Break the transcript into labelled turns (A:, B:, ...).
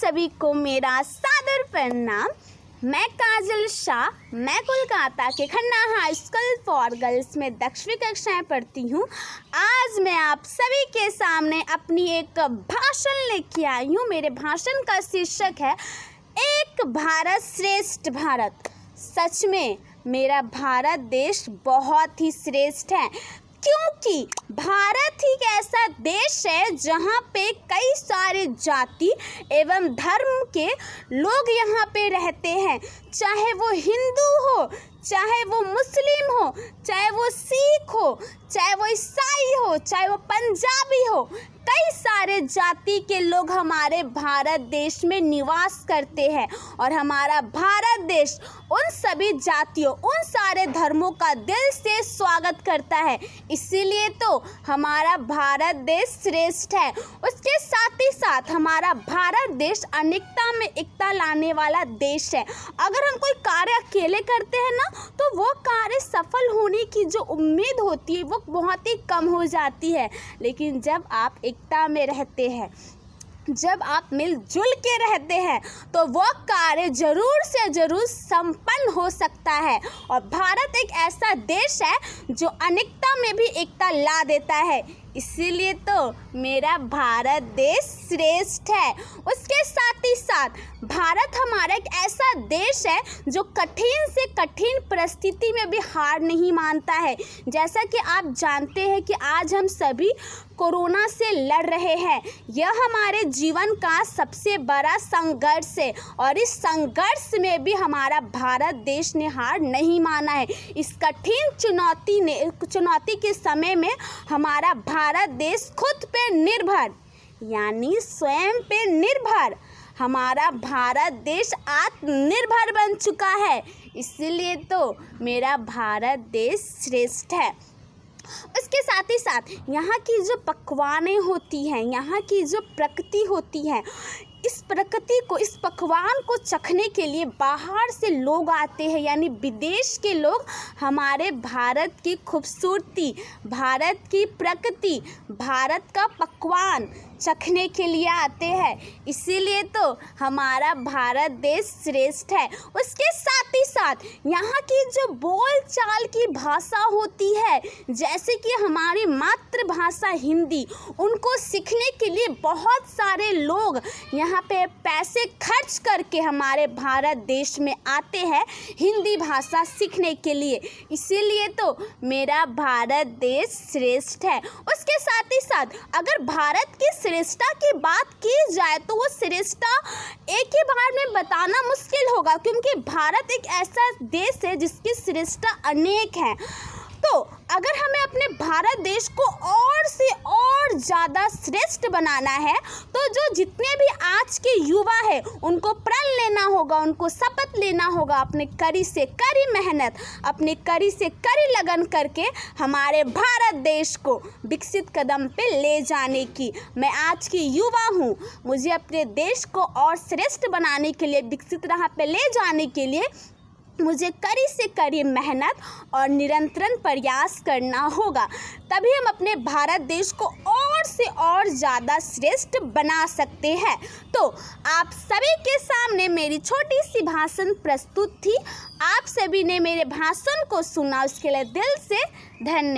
A: सभी को मेरा सादर प्रणाम। मैं काजल शाह, मैं कोलकाता के Khanna high school for girls में 10वीं कक्षाएं पढ़ती हूँ। आज मैं आप सभी के सामने अपनी एक भाषण लेके आई हूँ। मेरे भाषण का शीर्षक है एक भारत श्रेष्ठ भारत। सच में मेरा भारत देश बहुत ही श्रेष्ठ है, क्योंकि भारत ही एक ऐसा देश है जहाँ पे कई सारे जाति एवं धर्म के लोग यहाँ पे रहते हैं। चाहे वो हिंदू हो, चाहे वो मुस्लिम हो, चाहे वो सिख हो, चाहे वो ईसाई हो, चाहे वो पंजाबी हो, कई सारे जाति के लोग हमारे भारत देश में निवास करते हैं। और हमारा भारत देश उन सभी जातियों, उन सारे धर्मों का दिल से स्वागत करता है। इसीलिए तो हमारा भारत देश श्रेष्ठ है। उसके साथ ही साथ हमारा भारत देश अनेकता में एकता लाने वाला देश है। अगर हम कोई कार्य अकेले करते हैं ना, तो वो कार्य सफल होने की जो उम्मीद होती है वो बहुत ही कम हो जाती है। लेकिन जब आप एकता में रहते हैं, जब आप मिलजुल के रहते हैं, तो वो कार्य जरूर से जरूर संपन्न हो सकता है। और भारत एक ऐसा देश है जो अनेकता में भी एकता ला देता है। इसीलिए तो मेरा भारत देश श्रेष्ठ है। उसके साथ ही साथ भारत हमारा एक ऐसा देश है जो कठिन से कठिन परिस्थिति में भी हार नहीं मानता है। जैसा कि आप जानते हैं कि आज हम सभी कोरोना से लड़ रहे हैं। यह हमारे जीवन का सबसे बड़ा संघर्ष है, और इस संघर्ष में भी हमारा भारत देश ने हार नहीं माना है। इस कठिन चुनौती के समय में हमारा भारत देश खुद पे निर्भर, यानी स्वयं पे निर्भर, हमारा भारत देश आत्मनिर्भर बन चुका है। इसलिए तो मेरा भारत देश श्रेष्ठ है। उसके साथ ही साथ यहाँ की जो पकवानें होती हैं, यहाँ की जो प्रकृति होती है, इस प्रकृति को, इस पकवान को चखने के लिए बाहर से लोग आते हैं, यानी विदेश के लोग हमारे भारत की खूबसूरती, भारत की प्रकृति, भारत का पकवान चखने के लिए आते हैं। इसीलिए तो हमारा भारत देश श्रेष्ठ है। उसके साथ ही साथ यहाँ की जो बोल चाल की भाषा होती है, जैसे कि हमारी मातृभाषा हिंदी, उनको सीखने के लिए बहुत सारे लोग यहाँ पे पैसे खर्च करके हमारे भारत देश में आते हैं हिंदी भाषा सीखने के लिए। इसीलिए तो मेरा भारत देश श्रेष्ठ है। उसके साथ ही साथ अगर भारत की श्रेष्ठता की बात की जाए तो वो श्रेष्ठता एक ही बार में बताना मुश्किल होगा, क्योंकि भारत एक ऐसा देश है जिसकी श्रेष्ठता अनेक है। तो अगर हमें अपने भारत देश को और से और ज़्यादा श्रेष्ठ बनाना है, तो जो जितने भी आज के युवा हैं उनको प्रण लेना होगा, उनको शपथ लेना होगा, अपने कड़ी से कड़ी मेहनत, अपने कड़ी से कड़ी लगन करके हमारे भारत देश को विकसित कदम पे ले जाने की। मैं आज की युवा हूँ, मुझे अपने देश को और श्रेष्ठ बनाने के लिए, विकसित राह पे ले जाने के लिए मुझे कड़ी से कड़ी मेहनत और निरंतर प्रयास करना होगा। तभी हम अपने भारत देश को और से और ज़्यादा श्रेष्ठ बना सकते हैं। तो आप सभी के सामने मेरी छोटी सी भाषण प्रस्तुत थी। आप सभी ने मेरे भाषण को सुना, उसके लिए दिल से धन्यवाद।